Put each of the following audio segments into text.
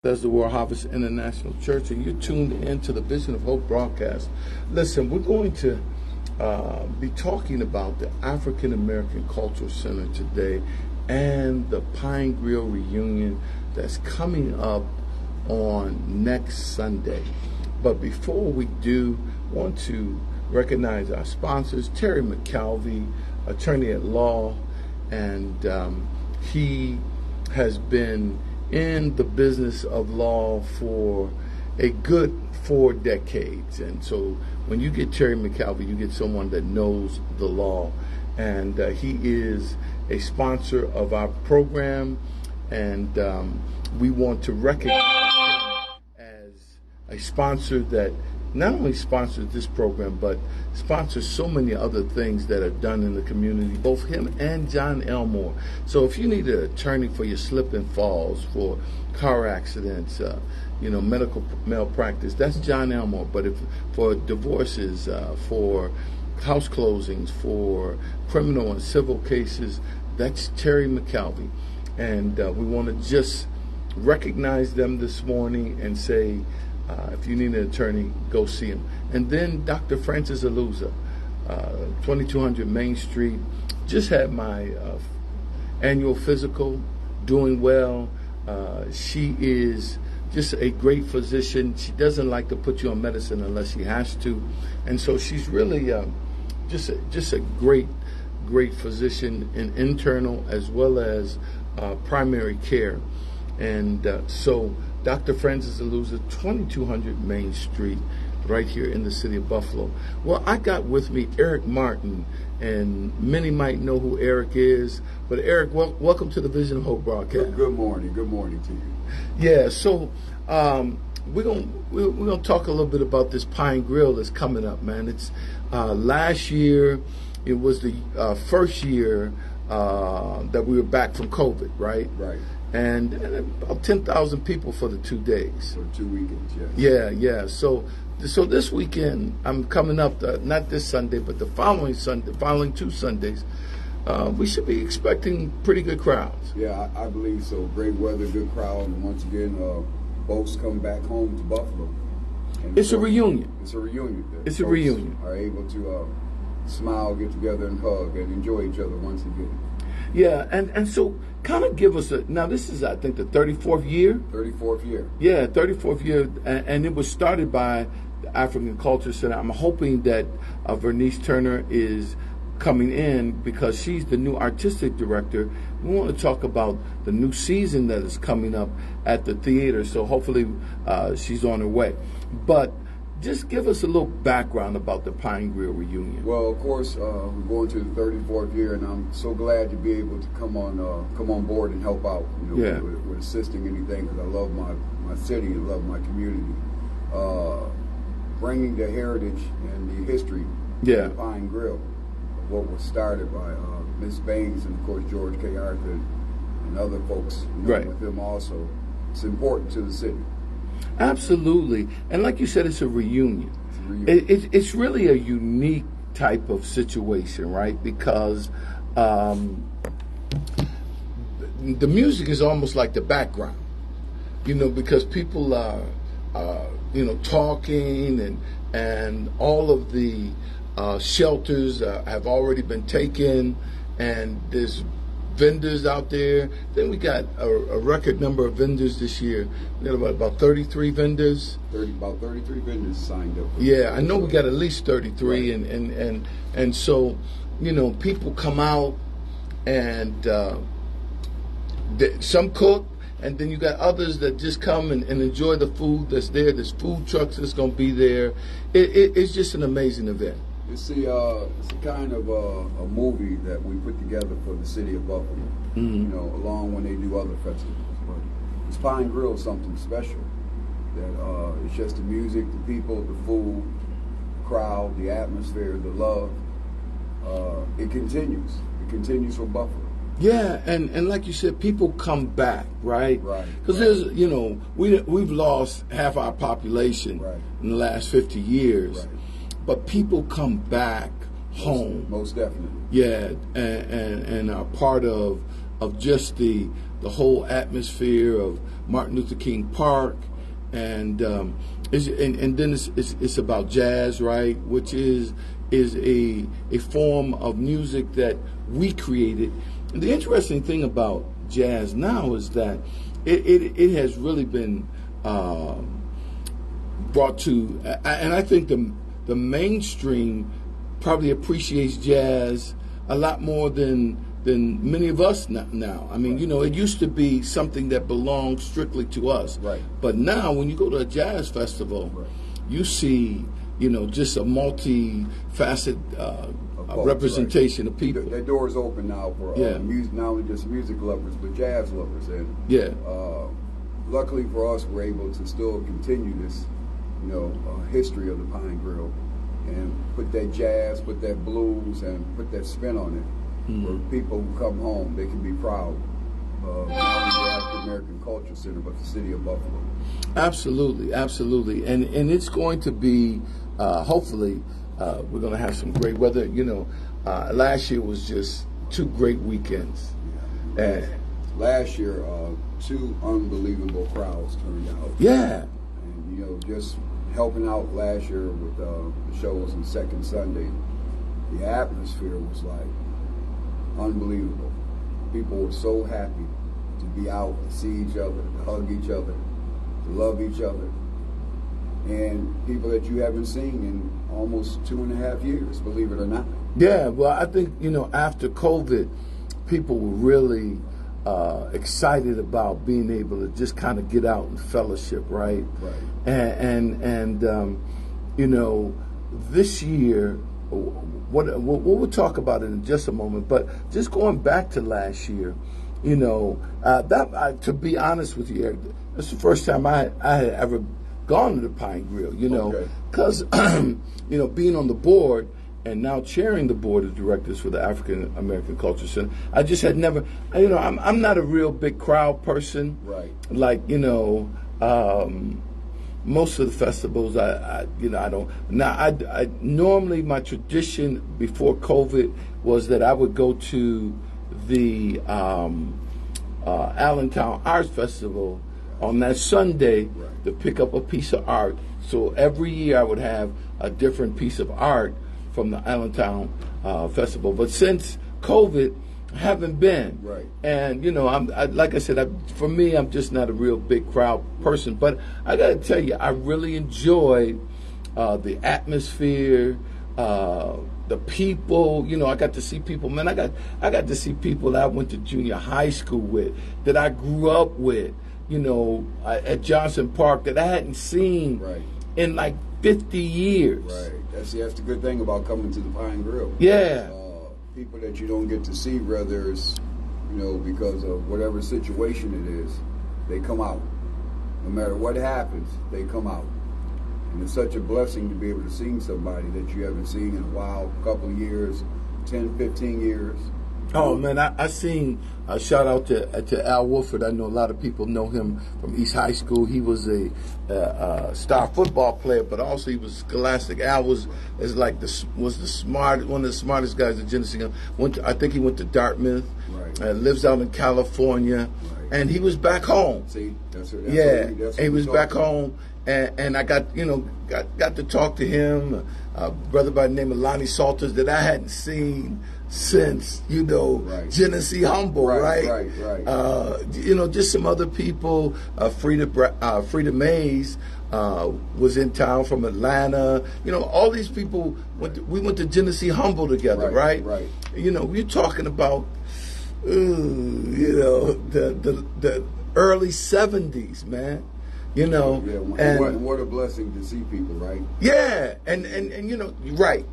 Bethesda World Harvest International Church, and you're tuned into the Vision of Hope broadcast. Listen, we're going to be talking about the African American Cultural Center today and the Pine Grill reunion that's coming up on next Sunday. But before we do, I want to recognize our sponsors, Terry McKelvey, attorney at law, and he has been in the business of law for a good 4 decades. And so when you get Terry McKelvey, you get someone that knows the law. And he is a sponsor of our program, and we want to recognize him as a sponsor that not only sponsors this program, but sponsors so many other things that are done in the community, both him and John Elmore. So if you need an attorney for your slip and falls, for car accidents, medical malpractice, that's John Elmore. But if for divorces, for house closings, for criminal and civil cases, that's Terry McKelvey. And we want to just recognize them this morning and say, if you need an attorney, go see him. And then Dr. Frances Aluza, 2200 Main Street, just had my annual physical, doing well. She is just a great physician. She doesn't like to put you on medicine unless she has to. And so she's really just a great physician in internal as well as primary care. And so Dr. Frances Aluza, 2200 Main Street, right here in the city of Buffalo. Well, I got with me Eric Martin, and many might know who Eric is. But Eric, welcome to the Vision of Hope broadcast. Good morning to you. Yeah, so we're gonna talk a little bit about this Pine Grill that's coming up, man. It's last year. It was the first year that we were back from COVID, right? Right. And about 10,000 people for the 2 days. For 2 weekends, yes. Yeah. So this weekend, I'm coming up, not this Sunday, but the following 2 Sundays, we should be expecting pretty good crowds. Yeah, I believe so. Great weather, good crowd, and once again, folks come back home to Buffalo. And it's a reunion. It's a reunion. It's a reunion. Are able to smile, get together, and hug, and enjoy each other once again. Yeah, and so kind of give us now this is, I think, the 34th year? 34th year. Yeah, 34th year, and it was started by the African Culture Center. I'm hoping that Vernice Turner is coming in because she's the new artistic director. We want to talk about the new season that is coming up at the theater, so hopefully she's on her way. But just give us a little background about the Pine Grill reunion. Well, of course, we're going to the 34th year, and I'm so glad to be able to come on board and help out. With assisting anything, because I love my city and love my community. Bringing the heritage and the history of the Pine Grill, of what was started by Miss Baines and of course George K. Arthur and other folks with them also. It's important to the city. Absolutely. And like you said, it's a reunion. It's really a unique type of situation, right? Because the music is almost like the background, because people are, talking and all of the shelters have already been taken, and there's vendors out there. Then we got a record number of vendors this year. We got about 33 vendors. About 33 vendors signed up. Yeah, I know we got at least 33, right. and so people come out and some cook, and then you got others that just come and enjoy the food that's there. There's food trucks that's going to be there. It's just an amazing event. It's a kind of a movie that we put together for the city of Buffalo, along when they do other festivals. But this Pine Grill is something special. That it's just the music, the people, the food, the crowd, the atmosphere, the love. It continues. It continues for Buffalo. Yeah, and like you said, people come back, right? Right. Because there's, we've lost half our population in the last 50 years. Right. But people come back home. Most definitely. Yeah, and are part of just the whole atmosphere of Martin Luther King Park, and then it's about jazz, right? Which is a form of music that we created. And the interesting thing about jazz now is that it has really been brought to, and I think the mainstream probably appreciates jazz a lot more than many of us now. I mean, it used to be something that belonged strictly to us. Right. But now when you go to a jazz festival, you see, just a multi-faceted representation of people. That door is open now for music, not only just music lovers, but jazz lovers. And luckily for us, we're able to still continue this, history of the Pine Grill, and put that jazz, put that blues, and put that spin on it. Where people who come home, they can be proud of not only the African American Culture Center, but the city of Buffalo. Absolutely, absolutely, and it's going to be hopefully we're going to have some great weather. Last year was just 2 great weekends. And last year, 2 unbelievable crowds turned out. Yeah, and just helping out last year with the shows on Second Sunday, the atmosphere was like unbelievable. People were so happy to be out, to see each other, to hug each other, to love each other, and people that you haven't seen in almost 2.5 years, believe it or not. Yeah, well, I think, after COVID, people were really excited about being able to just kind of get out and fellowship, right? Right. And this year, we'll talk about it in just a moment, but just going back to last year, to be honest with you, Eric, that's the first time I had ever gone to the Pine Grill, because, being on the board and now chairing the board of directors for the African American Culture Center, I just had never, I'm not a real big crowd person. Right. Like, most of the festivals, I don't. Now, I normally, my tradition before COVID was that I would go to the Allentown Arts Festival on that Sunday to pick up a piece of art. So every year I would have a different piece of art from the Allentown Festival. But since COVID, I haven't been. Right. And, like I said, for me, I'm just not a real big crowd person. But I got to tell you, I really enjoyed the atmosphere, the people. I got to see people. Man, I got to see people that I went to junior high school with, that I grew up with, at Johnson Park, that I hadn't seen in like 50 years. Right. That's the good thing about coming to the Pine Grill. Yeah. People that you don't get to see, whether it's, because of whatever situation it is, they come out. No matter what happens, they come out. And it's such a blessing to be able to see somebody that you haven't seen in a while, a couple of years, 10, 15 years. Oh, man, I seen a shout out to Al Wolford. I know a lot of people know him from East High School. He was a star football player, but also he was scholastic. Al was one of the smartest guys in Genesee. I think he went to Dartmouth. Right. Lives out in California, and he was back home. See, that's he was back home. And I got to talk to him, a brother by the name of Lonnie Salters that I hadn't seen since, Genesee Humble, right? Just some other people. Frida Mays was in town from Atlanta. All these people, we went to Genesee Humble together, right? Right. We're talking about, the early 70s, man. And what a blessing to see people, right? Yeah, and right,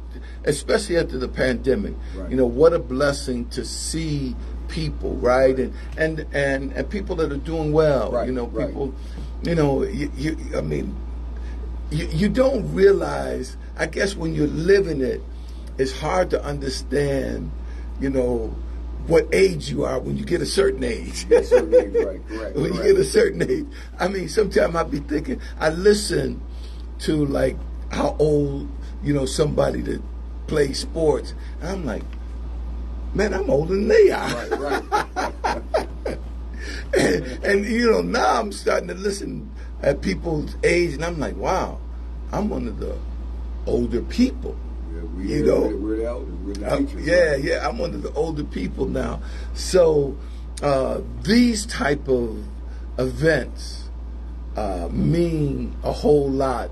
especially after the pandemic. Right. What a blessing to see people, right? And people that are doing well. Right. People. You don't realize. I guess when you're living it, it's hard to understand. What age you are when you get a certain age. Right, correct. When you get a certain age. Sometimes I'll be thinking, I listen to like how old, somebody that plays sports. And I'm like, man, I'm older than they are. Right. and now I'm starting to listen at people's age, and I'm like, wow, I'm one of the older people. Yeah, we're the elders, we're the teachers. Yeah, I'm one of the older people now. So these type of events mean a whole lot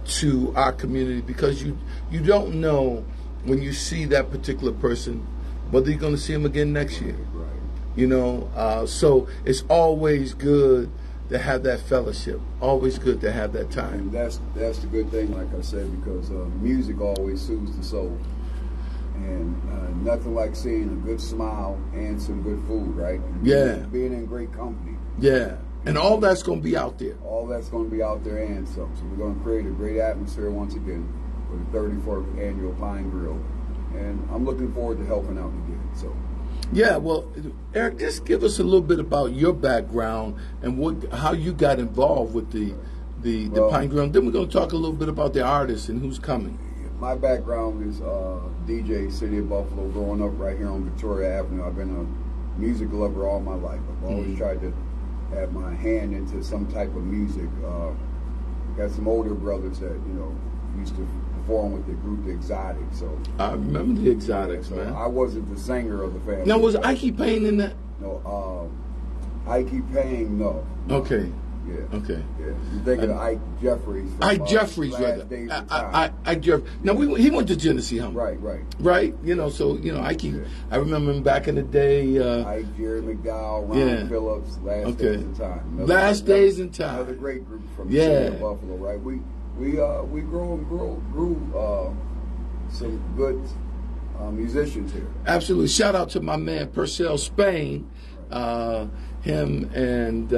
to our community, because you don't know when you see that particular person whether you're going to see him again next year. Right. So it's always good to have that fellowship. Always good to have that time. And that's the good thing, like I said, because music always soothes the soul, and nothing like seeing a good smile and some good food, right? And being in great company. Yeah, and all that's going to be out there. All that's going to be out there and some. So we're going to create a great atmosphere once again for the 34th annual Pine Grill, and I'm looking forward to helping out again. So. Yeah, well, Eric, just give us a little bit about your background and how you got involved with the Pine Grill. Then we're going to talk a little bit about the artists and who's coming. My background is DJ, City of Buffalo, growing up right here on Victoria Avenue. I've been a music lover all my life. I've always tried to have my hand into some type of music. Got some older brothers that, used to perform with the group The Exotics. So I remember The Exotics, so man. I wasn't the singer of the family. Now, was Ike Payne in that? No, Ike Payne, no. Okay. Yeah. Okay. Yeah. You're thinking of Ike Jeffries. From, Ike Jeffries, Last rather. Days of Time. Ike Jeffries. Now, he went to Genesee Humble. Right. Right? So, Ike, I remember him back in the day. Ike, Jerry McDowell, Ron Phillips, Last Days of Time. Last Days in Time. Another great group from the city of Buffalo, right? We grew some good musicians here. Absolutely. Shout out to my man Purcell Spain, him and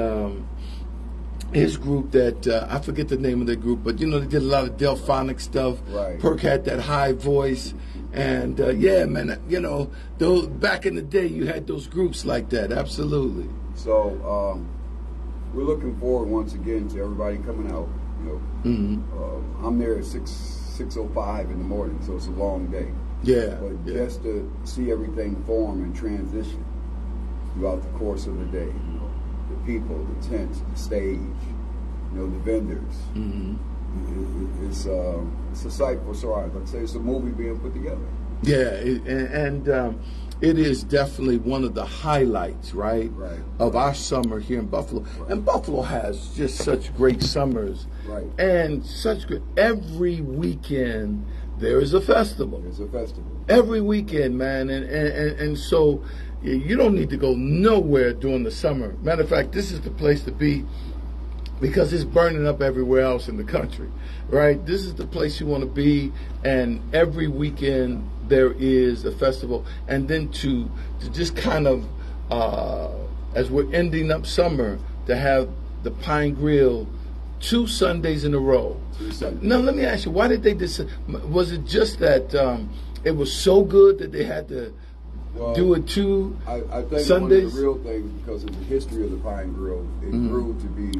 his group that I forget the name of the group, but they did a lot of Delphonic stuff. Right. Perk had that high voice, and man, those back in the day you had those groups like that. Absolutely. So we're looking forward once again to everybody coming out. I'm there at 6:05 in the morning, so it's a long day. But just to see everything form and transition throughout the course of the day, the people, the tents, the stage, the vendors. It's a sight for sore eyes. Like I say, it's a movie being put together. Yeah, it is definitely one of the highlights, right, of our summer here in Buffalo. Right. And Buffalo has just such great summers. Right. And every weekend there is a festival. There's a festival. Every weekend, man. And so you don't need to go nowhere during the summer. Matter of fact, this is the place to be, because it's burning up everywhere else in the country, right? This is the place you want to be, and every weekend there is a festival. And then to just kind of, as we're ending up summer, to have the Pine Grill 2 Sundays in a row. Now, let me ask you, why did they decide? Was it just that it was so good that they had to do it 2 I think Sundays? one of the real things, because of the history of the Pine Grill, it grew to be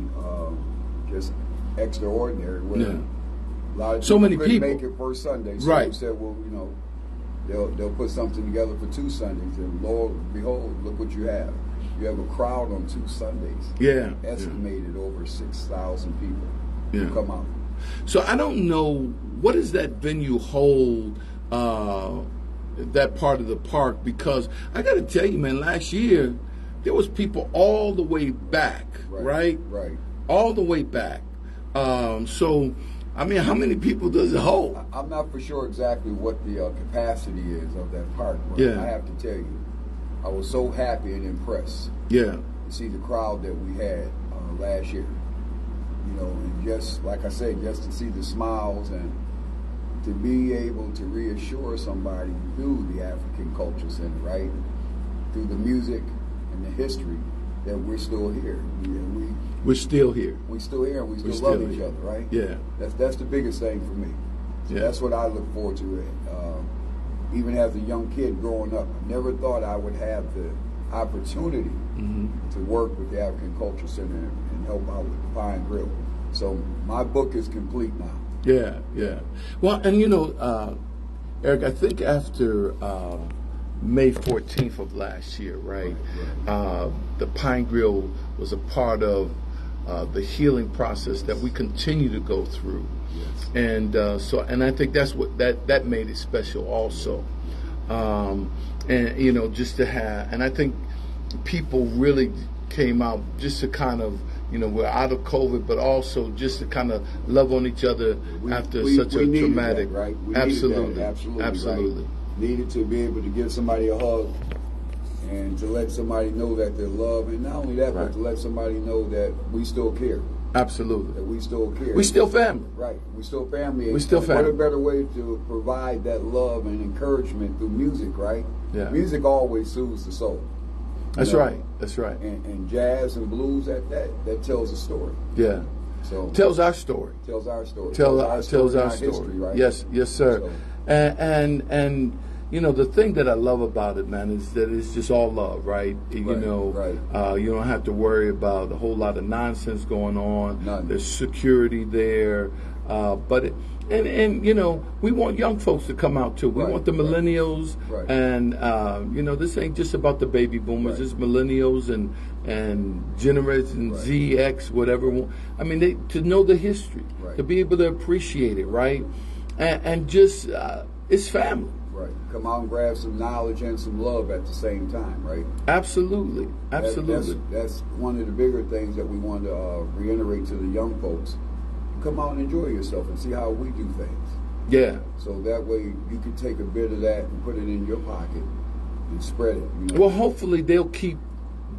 just extraordinary. Where a lot of so many couldn't people make it first Sunday, so we said, well, they'll put something together for 2 Sundays, and Lord, behold, look what you have. You have a crowd on 2 Sundays. Estimated over 6,000 people who come out. So I don't know, what does that venue hold, that part of the park? Because I got to tell you, man, last year there was people all the way back, right? Right. All the way back. So, I mean, how many people does it hold? I'm not for sure exactly what the capacity is of that park, but I have to tell you, I was so happy and impressed to see the crowd that we had last year. And just, like I said, just to see the smiles and to be able to reassure somebody through the African Culture Center, right? Through the music and the history, that we're still here. We're still here. We're still here, and we still love each other, right? Yeah. That's the biggest thing for me. So that's what I look forward to. Even as a young kid growing up, I never thought I would have the opportunity to work with the African Culture Center and help out with the Pine Grill. So my book is complete now. Yeah. Well, and Eric, I think after May 14th of last year, right? The Pine Grill was a part of the healing process that we continue to go through. Yes. And I think that's what that made it special also. And just to have, and I think people really came out just to kind of, we're out of COVID, but also just to kind of love on each other after such a traumatic. That, right? We Absolutely, that. Absolutely. Right? Needed to be able to give somebody a hug and to let somebody know that they're loved, and not only that, but to let somebody know that we still care. Absolutely. That we still care. We still family. Right. We still family. We still family. What a better way to provide that love and encouragement through music, right? Yeah. Music always soothes the soul. That's right. That's right. And jazz and blues, that tells a story. Yeah. So tells our story. Tells our story. Tells our story. History, right? Yes, sir. So, and the thing that I love about it, man, is that it's just all love, right? You don't have to worry about a whole lot of nonsense going on. None. There's security there, but we want young folks to come out too. We want the millennials, and this ain't just about the baby boomers. It's millennials and Generation Z, X, whatever. I mean, to know the history, to be able to appreciate it, right? And just it's family. Right. Come out and grab some knowledge and some love at the same time, right? Absolutely. That's one of the bigger things that we want to reiterate to the young folks. Come out and enjoy yourself and see how we do things. Yeah. So that way you can take a bit of that and put it in your pocket and spread it. Well, hopefully they'll keep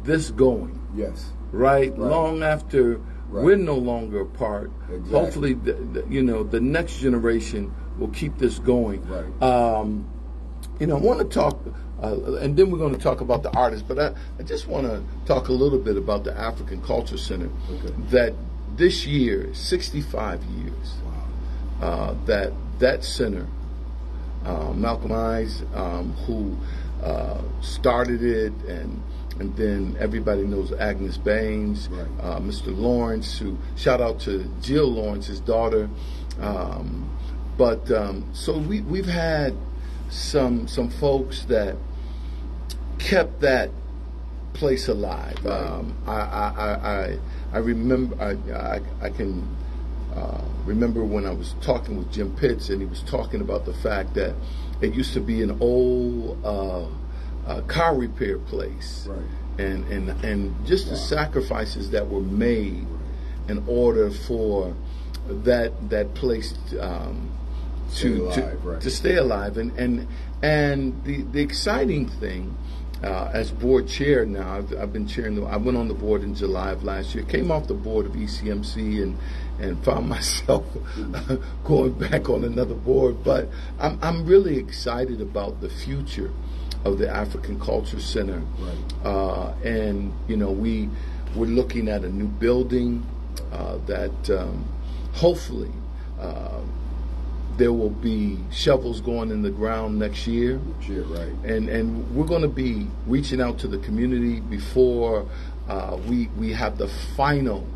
this going. Yes. Right? Long after we're no longer apart. Exactly. Hopefully, the next generation will keep this going. Right. I want to talk, and then we're going to talk about the artists, but I just want to talk a little bit about the African Culture Center. Okay. That this year, 65 years, that center, Malcolm Eyes, who started it, and then everybody knows Agnes Baines, Mr. Lawrence, who, shout out to Jill Lawrence, his daughter. So we've had some folks that kept that place alive. I remember I can remember when I was talking with Jim Pitts, and he was talking about the fact that it used to be an old car repair place, and just the sacrifices that were made in order for that place to stay alive, and the exciting thing, as board chair now, I've been chairing. I went on the board in July of last year. Came off the board of ECMC and found myself going back on another board. But I'm really excited about the future of the African Culture Center, and we're looking at a new building that hopefully. There will be shovels going in the ground next year. And we're going to be reaching out to the community before we have the final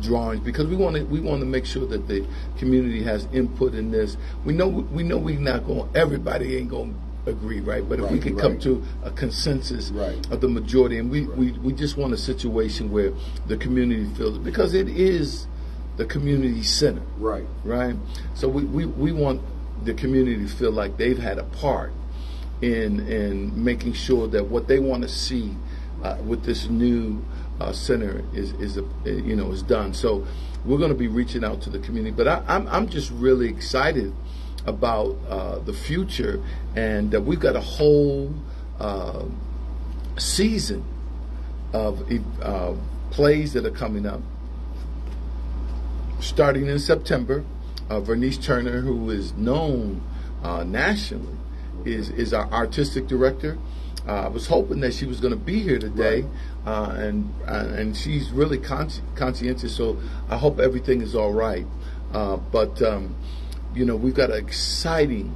drawings, because we want to make sure that the community has input in this. We know we're not going. Everybody ain't going to agree, right? But if we can come to a consensus of the majority, and we just want a situation where the community feels it, because it is the community center, right. So we want the community to feel like they've had a part in making sure that what they want to see with this new center is done. So we're going to be reaching out to the community, but I'm just really excited about the future, and that we've got a whole season of plays that are coming up. Starting in September, Vernice Turner, who is known nationally, is our artistic director. I was hoping that she was going to be here today, and she's really conscientious. So I hope everything is all right. But we've got an exciting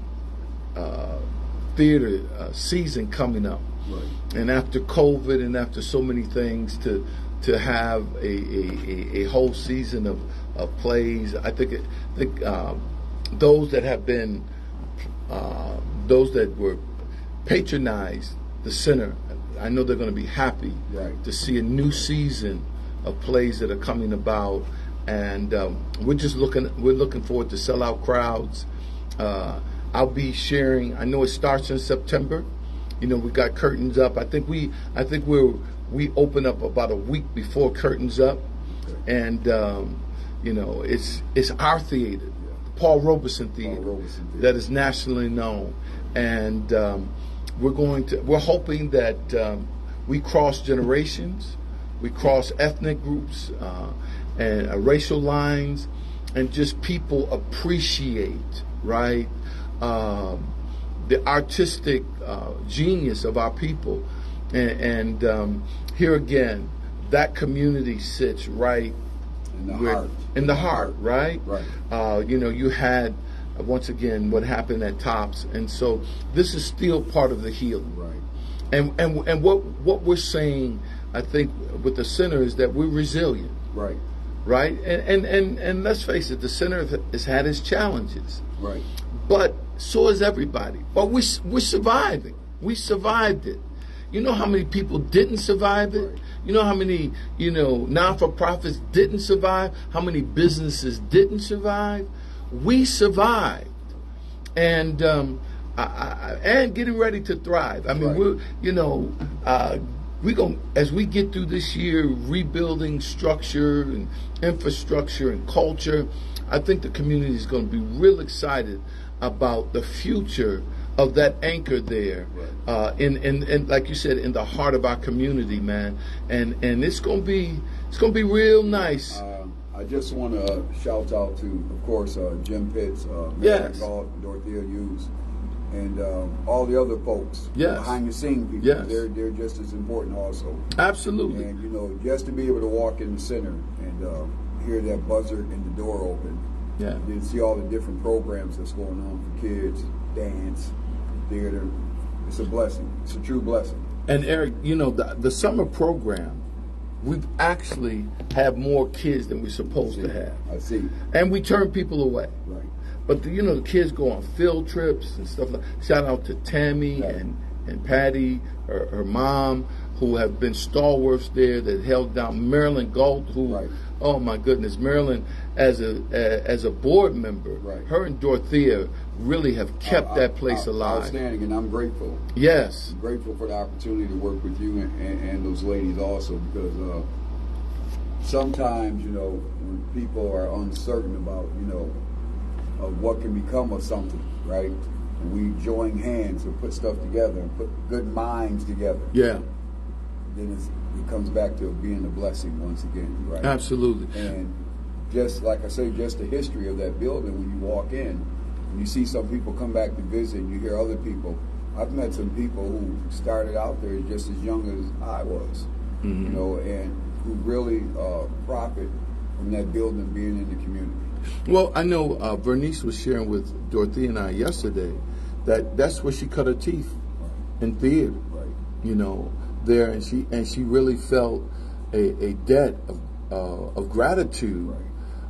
theater season coming up, and after COVID and after so many things, to have a whole season of plays. I think those that have been those that were patronize the center, I know they're going to be happy to see a new season of plays that are coming about, and we're looking forward to sellout crowds. I'll be sharing. I know it starts in September. We got curtains up. I think we open up about a week before curtains up, and it's our theater, the Paul Robeson Theater, that is nationally known, and we're hoping that we cross generations, we cross ethnic groups and racial lines, and just people appreciate the artistic genius of our people, and here again, that community sits right in the heart, right? You had once again what happened at Tops, and so this is still part of the healing, and what we're saying, I think, with the center is that we're resilient, right, and let's face it, the center has had its challenges, but so is everybody. But we're surviving. We survived it. You know how many people didn't survive it? You know how many, non-for-profits didn't survive? How many businesses didn't survive? We survived. And and getting ready to thrive. I mean, we're going, as we get through this year, rebuilding structure and infrastructure and culture, I think the community is going to be real excited about the future of that anchor there, in like you said, in the heart of our community, man, and it's gonna be real nice. I just want to shout out to, of course, Jim Pitts, Galt, Dorothea Hughes, and all the other folks behind the scene people. They're just as important also. Absolutely. And just to be able to walk in the center and hear that buzzer and the door open. And see all the different programs that's going on for kids, dance, theater. It's a blessing. It's a true blessing. And Eric, the summer program, we've actually have more kids than we're supposed to have. I see. And we turn people away. Right. But the kids go on field trips and stuff like that. Shout out to Tammy and Patty, her mom, who have been stalwarts there that held down Marilyn Galt, who oh my goodness, Marilyn as a board member, her and Dorothea really have kept that place alive. Outstanding, and I'm grateful. Yes. I'm grateful for the opportunity to work with you and those ladies also, because sometimes, when people are uncertain about, of what can become of something, right? And we join hands and put stuff together and put good minds together. Yeah. Then it comes back to being a blessing once again, right? Absolutely. And just like I say, just the history of that building, when you walk in, and you see some people come back to visit, and you hear other people. I've met some people who started out there just as young as I was, and who really profit from that building being in the community. Well, I know Bernice was sharing with Dorothea and I yesterday that's where she cut her teeth in theater. There, and she really felt a debt of gratitude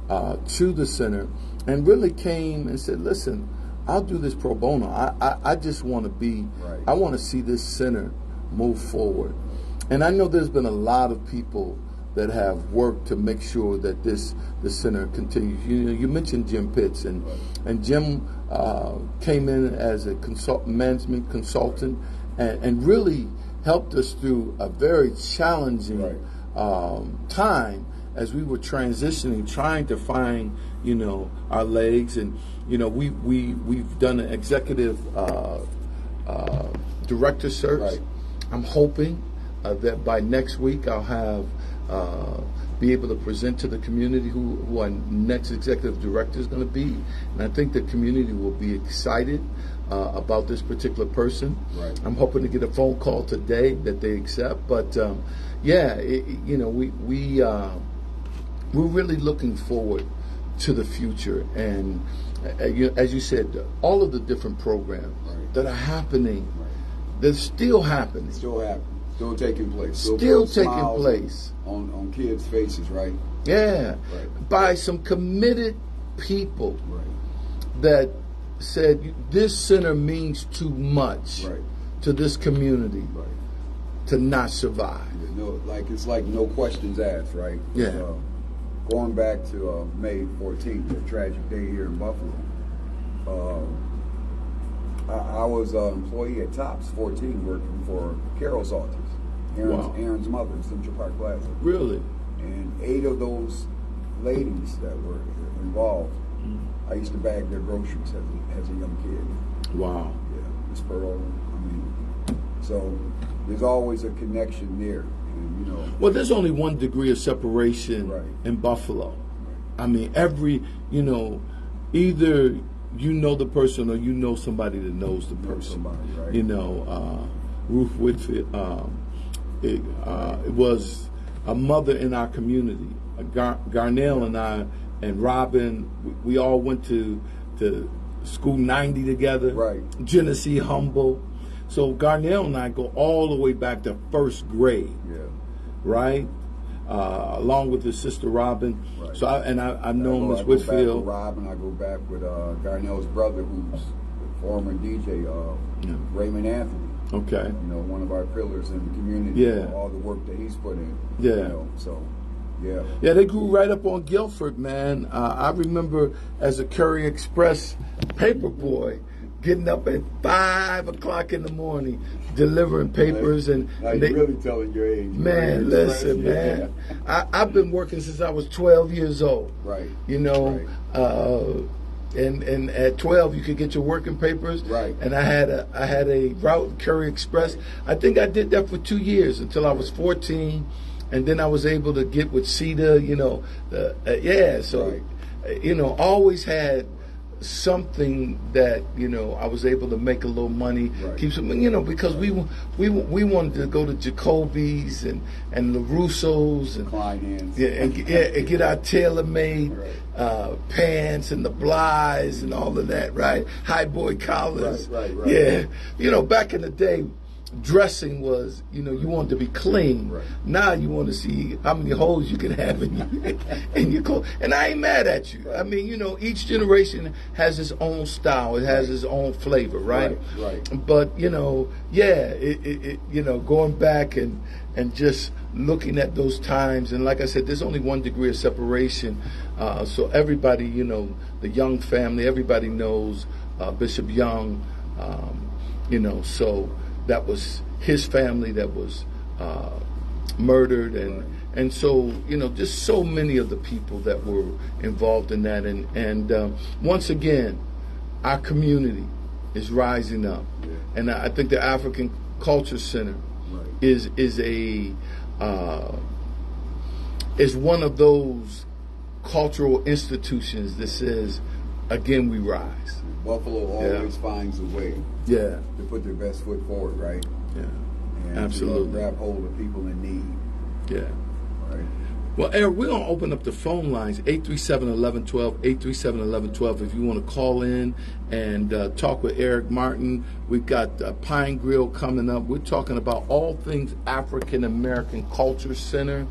to the center, and really came and said, "Listen, I'll do this pro bono. I just want to be. I want to see this center move forward." And I know there's been a lot of people that have worked to make sure that the center continues. You mentioned Jim Pitts, and Jim came in as a management consultant, and really helped us through a very challenging time as we were transitioning, trying to find, our legs, and we've done an executive director search. I'm hoping that by next week I'll have be able to present to the community who our next executive director is going to be, and I think the community will be excited about this particular person. I'm hoping to get a phone call today that they accept, but we're really looking forward to the future, and as you said, all of the different programs that are happening, they're still happening. Still taking place. Still taking place. On kids' faces, right? Yeah. By some committed people that said, this center means too much to this community Right. to not survive? It's like no questions asked, right? Yeah. Going back to May 14th, a tragic day here in Buffalo. I was an employee at Tops 14 working for Carol Salters, Aaron's mother in Central Park Plaza. Really? And 8 of those ladies that were involved, I used to bag their groceries as a young kid. Wow. Yeah, Miss Pearl. So there's always a connection there. And, well, there's only 1 degree of separation in Buffalo. I mean, either you know the person or you know somebody that knows the person. Ruth Whitfield, it was a mother in our community. Garnell and I and Robin, we all went to school 90 together. Right. Genesee Humble. So Garnell and I go all the way back to 1st grade. Yeah. Right? Along with his sister Robin. Right. So I've known Miss Whitfield. Whitfield. I go back with Garnell's brother, who's the former DJ, Raymond Anthony. Okay. One of our pillars in the community. Yeah. All the work that he's put in. Yeah. Yeah, they grew right up on Guilford, man. I remember as a Curry Express paper boy, getting up at 5 o'clock in the morning, delivering papers, and you're really telling your age. Man, listen, man. I've been working since I was 12 years old. Right. And at 12 you could get your working papers. Right. And I had a route Curry Express. I think I did that for 2 years until I was 14. And then I was able to get with CETA, always had something that, I was able to make a little money, keep some, because we wanted to go to Jacoby's and LaRusso's and and get our tailor-made pants and the Bly's and all of that, right? High boy collars. Right. Yeah. Back in the day, dressing was, you wanted to be clean. Right. Now you want to see how many holes you can have in your clothes. And I ain't mad at you. I mean, each generation has its own style. It has its own flavor, right? Right. But, going back and just looking at those times, and like I said, there's only 1 degree of separation. So everybody, the Young family, everybody knows Bishop Young, so that was his family that was murdered, and so just so many of the people that were involved in that, and once again, our community is rising up, and I think the African Culture Center is one of those cultural institutions that says, again, we rise. Buffalo always finds a way to put their best foot forward, right? Yeah, and absolutely. To grab hold of people in need. Yeah. Right. Well, Eric, we're going to open up the phone lines, 837-1112, 837-1112, if you want to call in and talk with Eric Martin. We've got Pine Grill coming up. We're talking about all things African American Culture Center,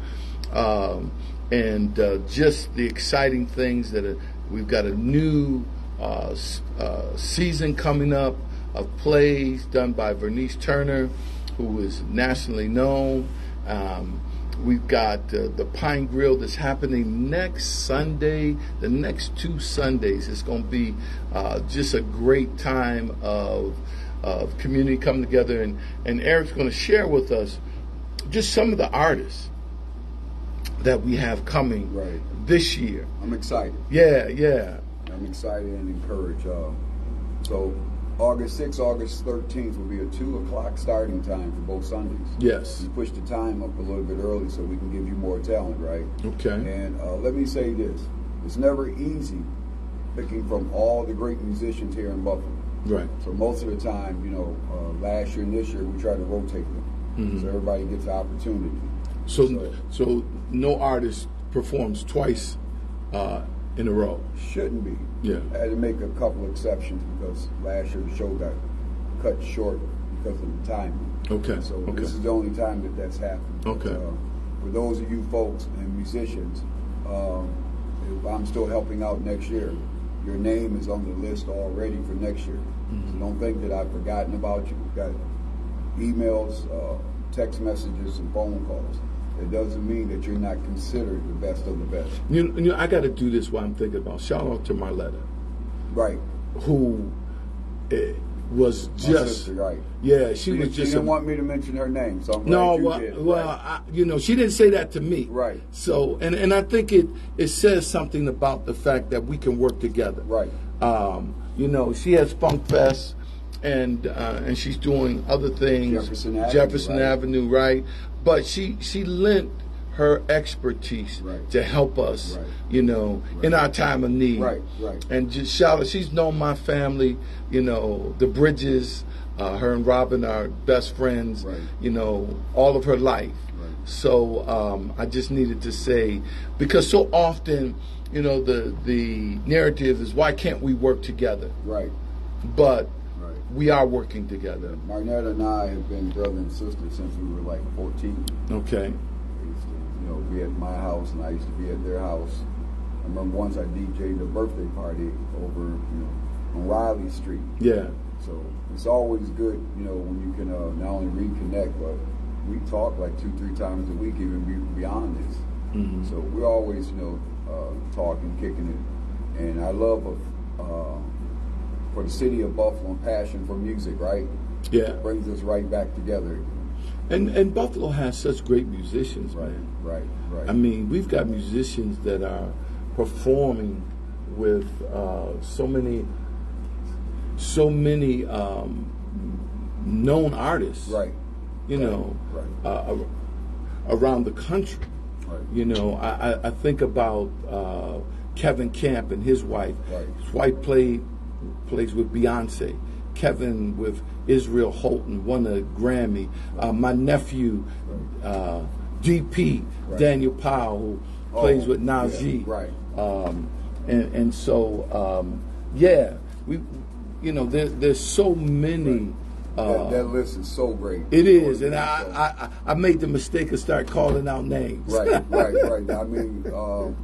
and just the exciting things that we've got a new season coming up of plays done by Vernice Turner, who is nationally known. We've got the Pine Grill that's happening next Sunday. The next 2 Sundays, it's going to be just a great time of community coming together. And Eric's going to share with us just some of the artists that we have coming this year. I'm excited. Yeah. I'm excited and encouraged. So August 6th, August 13th will be a 2 o'clock starting time for both Sundays. Yes. We pushed the time up a little bit early so we can give you more talent, right? Okay. And let me say this. It's never easy picking from all the great musicians here in Buffalo. Right. So most of the time, last year and this year, we try to rotate them. So everybody gets the opportunity. So no artist performs twice in a row. Shouldn't be. Yeah. I had to make a couple exceptions because last year the show got cut short because of the timing. Okay. So this is the only time that's happened. Okay. For those of you folks and musicians, if I'm still helping out next year, your name is on the list already for next year. So don't think that I've forgotten about you. We've got emails, text messages, and phone calls. It doesn't mean that you're not considered the best of the best. You know, I got to do this while I'm thinking about. Shout out to Marletta, Right. who was My just sister, right. yeah. She was She just didn't want me to mention her name, so I'm glad no. you Well, did. well, Right. you know, she didn't say that to me. Right. So, and I think it says something about the fact that we can work together. Right. You know, she has Funk Fest, and she's doing other things. Jefferson Avenue, right? But she lent her expertise Right. to help us, Right. you know, in our time of need. Right, right. And just shout out, she's known my family, you know, the Bridges, her and Robin are best friends, Right. you know, all of her life. Right. So I just needed to say, because so often, you know, the narrative is, why can't we work together? Right. But Right. we are working together. Marnetta and I have been brother and sister since we were like 14. Okay. We used to, you know, be at my house and I used to be at their house. I remember once I DJ'd a birthday party over, you know, on Riley Street. Yeah. So it's always good, you know, when you can not only reconnect, but we talk like 2-3 times a week, even beyond this. Mm-hmm. So we're always, you know, talking, kicking it. And I love for the city of Buffalo and passion for music, right? Yeah. It brings us right back together. And Buffalo has such great musicians, Right, man. right. I mean, we've got musicians that are performing with so many known artists. Right. You know, Right. around the country. Right. You know, I think about Kevin Camp and his wife. Right. His wife plays with Beyonce. Kevin with Israel Houghton won a Grammy. My nephew, DP, Right. Daniel Powell, who plays with yeah, Najee. right. And so, yeah, we, you know, there's so many. That list is so great. It is, and I made the mistake of start calling out names. Right. I mean,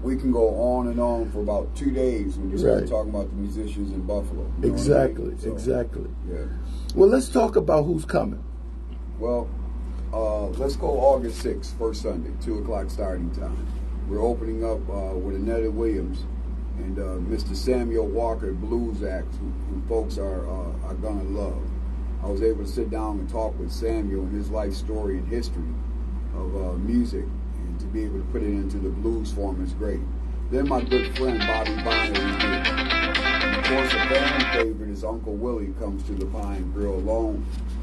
we can go on and on for about 2 days when you start Right. talking about the musicians in Buffalo. You know Exactly, what I mean? So, exactly. Yeah. Well, let's talk about who's coming. Well, let's go August 6th, first Sunday, 2 o'clock starting time. We're opening up with Annetta Williams and Mr. Samuel Walker Blues Act, who folks are gonna love. I was able to sit down and talk with Samuel and his life story and history of music, and to be able to put it into the blues form is great. Then my good friend Bobby Bonner is here. And of course, a fan favorite is Uncle Willie comes to the Pine Grill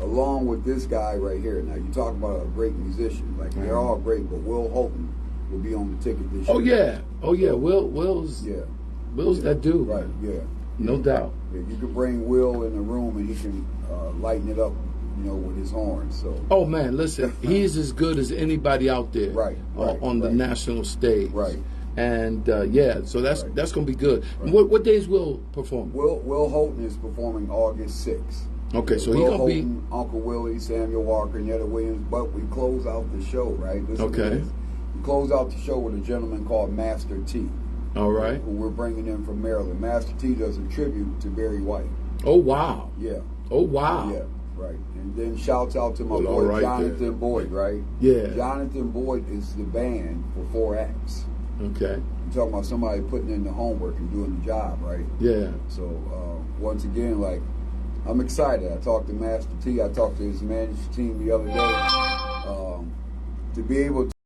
along with this guy right here. Now, you talk about a great musician. Like, they're all great, but Will Houghton will be on the ticket this year. Oh yeah. Will's that dude. Right, yeah. No doubt. Yeah, you can bring Will in the room and he can lighten it up, you know, with his horns. So. Oh man, listen, he's as good as anybody out there. Right, on the national stage. Right. And so that's going to be good. Right. What days will perform? Will Houghton is performing August 6th. Okay, so Will he's going to Houghton, Uncle Willie, Samuel Walker, Netta Williams. But we close out the show, right? Listen to Okay. this. We close out the show with a gentleman called Master T. All right. Who we're bringing in from Maryland. Master T does a tribute to Barry White. Oh wow. Yeah. Oh wow. Yeah, right. And then shouts out to my Well, boy all right Jonathan then. Boyd, right? Yeah. Jonathan Boyd is the band for 4 acts. Okay. You're talking about somebody putting in the homework and doing the job, right? Yeah. So once again, like, I'm excited. I talked to Master T. I talked to his management team the other day. To be able to